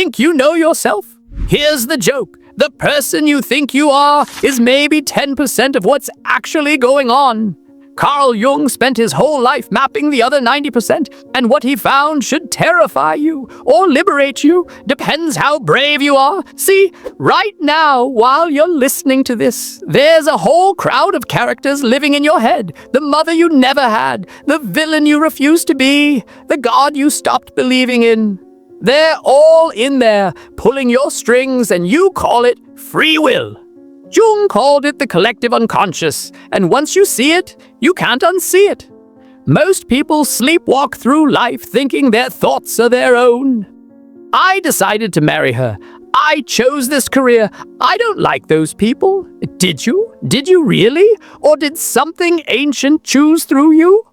think you know yourself? Here's the joke. The person you think you are is maybe 10% of what's actually going on. Carl Jung spent his whole life mapping the other 90%, and what he found should terrify you or liberate you, depends how brave you are. See, right now, while you're listening to this, there's a whole crowd of characters living in your head. The mother you never had, the villain you refused to be, the God you stopped believing in. They're all in there, pulling your strings, and you call it free will. Jung called it the collective unconscious, and once you see it, you can't unsee it. Most people sleepwalk through life thinking their thoughts are their own. I decided to marry her. I chose this career. I don't like those people. Did you? Did you really? Or did something ancient choose through you?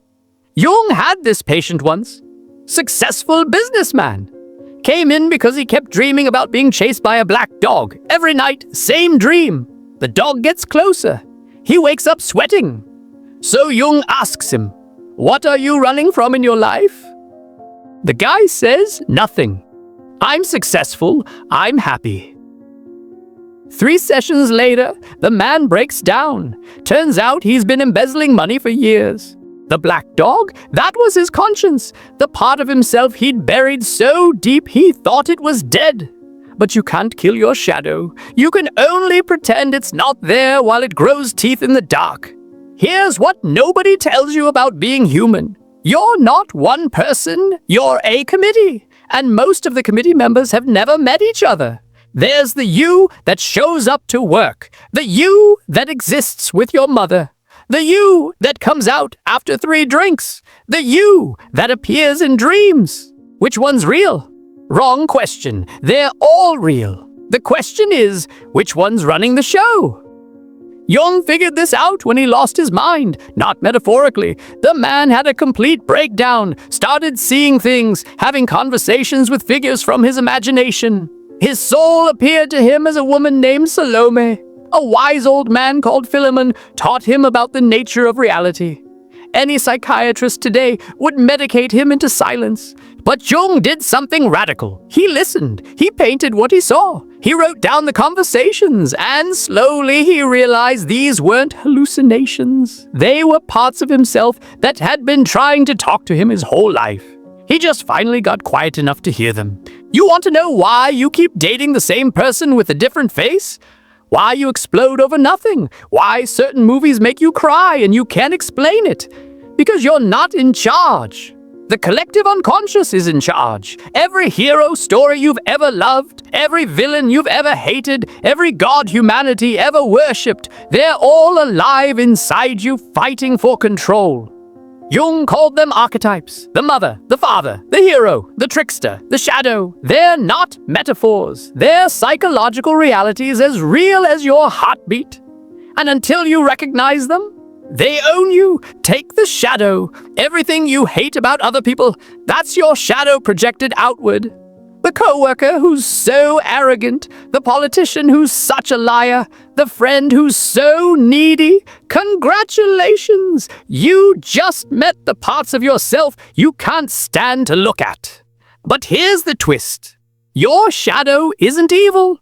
Jung had this patient once. Successful businessman. Came in because he kept dreaming about being chased by a black dog. Every night, same dream. The dog gets closer. He wakes up sweating. So Jung asks him, "What are you running from in your life?" The guy says, "Nothing. I'm successful. I'm happy." 3 sessions later, the man breaks down. Turns out he's been embezzling money for years. The black dog, that was his conscience, the part of himself he'd buried so deep he thought it was dead. But you can't kill your shadow. You can only pretend it's not there while it grows teeth in the dark. Here's what nobody tells you about being human. You're not one person, you're a committee. And most of the committee members have never met each other. There's the you that shows up to work, the you that exists with your mother, the you that comes out after 3 drinks, the you that appears in dreams. Which one's real? Wrong question. They're all real. The question is, which one's running the show? Jung figured this out when he lost his mind, not metaphorically. The man had a complete breakdown, started seeing things, having conversations with figures from his imagination. His soul appeared to him as a woman named Salome. A wise old man called Philemon taught him about the nature of reality. Any psychiatrist today would medicate him into silence. But Jung did something radical. He listened. He painted what he saw. He wrote down the conversations, and slowly he realized these weren't hallucinations. They were parts of himself that had been trying to talk to him his whole life. He just finally got quiet enough to hear them. You want to know why you keep dating the same person with a different face? Why you explode over nothing? Why certain movies make you cry and you can't explain it? Because you're not in charge. The collective unconscious is in charge. Every hero story you've ever loved, every villain you've ever hated, every god humanity ever worshipped, they're all alive inside you fighting for control. Jung called them archetypes. The mother, the father, the hero, the trickster, the shadow. They're not metaphors. They're psychological realities as real as your heartbeat. And until you recognize them, they own you. Take the shadow. Everything you hate about other people, that's your shadow projected outward. The coworker who's so arrogant, the politician who's such a liar, the friend who's so needy. Congratulations! You just met the parts of yourself you can't stand to look at. But here's the twist. Your shadow isn't evil.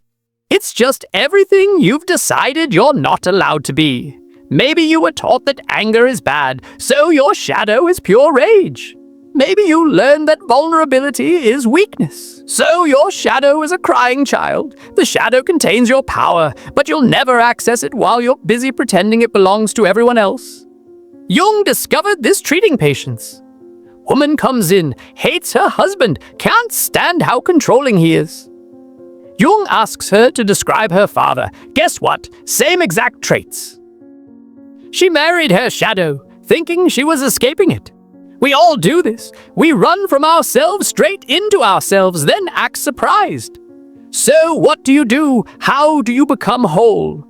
It's just everything you've decided you're not allowed to be. Maybe you were taught that anger is bad, so your shadow is pure rage. Maybe you learned that vulnerability is weakness, so your shadow is a crying child. The shadow contains your power, but you'll never access it while you're busy pretending it belongs to everyone else. Jung discovered this treating patients. Woman comes in, hates her husband, can't stand how controlling he is. Jung asks her to describe her father. Guess what? Same exact traits. She married her shadow, thinking she was escaping it. We all do this. We run from ourselves straight into ourselves, then act surprised. So what do you do? How do you become whole?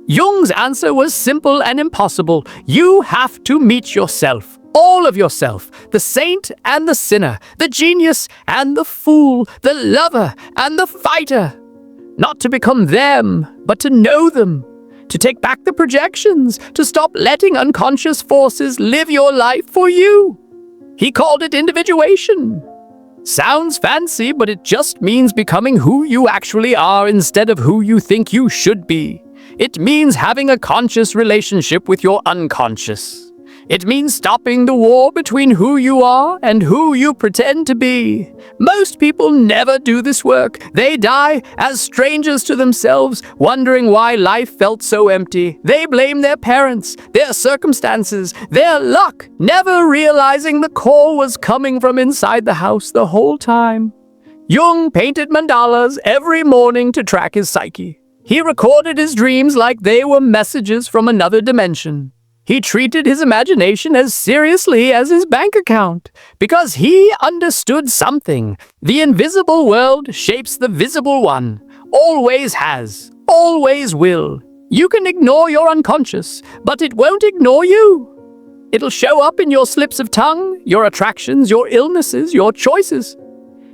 Jung's answer was simple and impossible. You have to meet yourself, all of yourself, the saint and the sinner, the genius and the fool, the lover and the fighter. Not to become them, but to know them. To take back the projections, to stop letting unconscious forces live your life for you. He called it individuation. Sounds fancy, but it just means becoming who you actually are instead of who you think you should be. It means having a conscious relationship with your unconscious. It means stopping the war between who you are and who you pretend to be. Most people never do this work. They die as strangers to themselves, wondering why life felt so empty. They blame their parents, their circumstances, their luck, never realizing the call was coming from inside the house the whole time. Jung painted mandalas every morning to track his psyche. He recorded his dreams like they were messages from another dimension. He treated his imagination as seriously as his bank account because he understood something. The invisible world shapes the visible one. Always has. Always will. You can ignore your unconscious, but it won't ignore you. It'll show up in your slips of tongue, your attractions, your illnesses, your choices.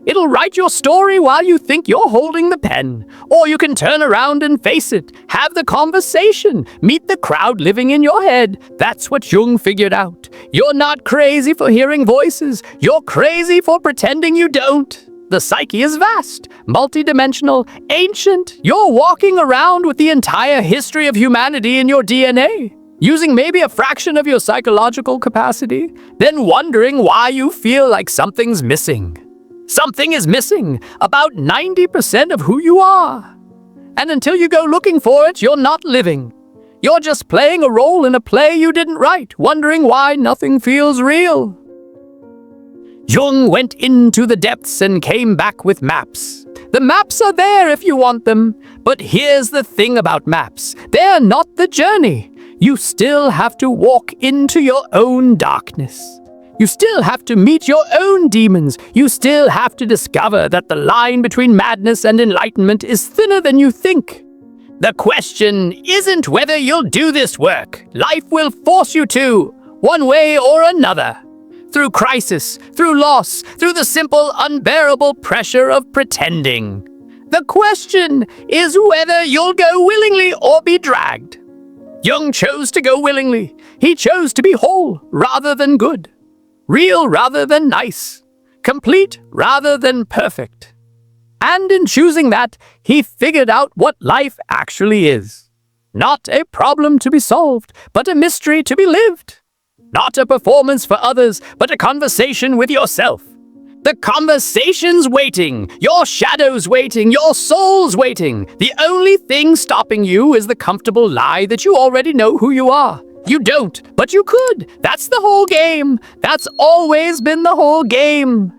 It'll write your story while you think you're holding the pen. Or you can turn around and face it, have the conversation, meet the crowd living in your head. That's what Jung figured out. You're not crazy for hearing voices. You're crazy for pretending you don't. The psyche is vast, multidimensional, ancient. You're walking around with the entire history of humanity in your DNA, using maybe a fraction of your psychological capacity, then wondering why you feel like something's missing. Something is missing, about 90% of who you are. And until you go looking for it, you're not living. You're just playing a role in a play you didn't write, wondering why nothing feels real. Jung went into the depths and came back with maps. The maps are there if you want them. But here's the thing about maps. They're not the journey. You still have to walk into your own darkness. You still have to meet your own demons. You still have to discover that the line between madness and enlightenment is thinner than you think. The question isn't whether you'll do this work. Life will force you to, one way or another. Through crisis, through loss, through the simple, unbearable pressure of pretending. The question is whether you'll go willingly or be dragged. Jung chose to go willingly. He chose to be whole rather than good. Real rather than nice, complete rather than perfect. And in choosing that, he figured out what life actually is. Not a problem to be solved, but a mystery to be lived. Not a performance for others, but a conversation with yourself. The conversation's waiting, your shadow's waiting, your soul's waiting. The only thing stopping you is the comfortable lie that you already know who you are. You don't, but you could. That's the whole game. That's always been the whole game.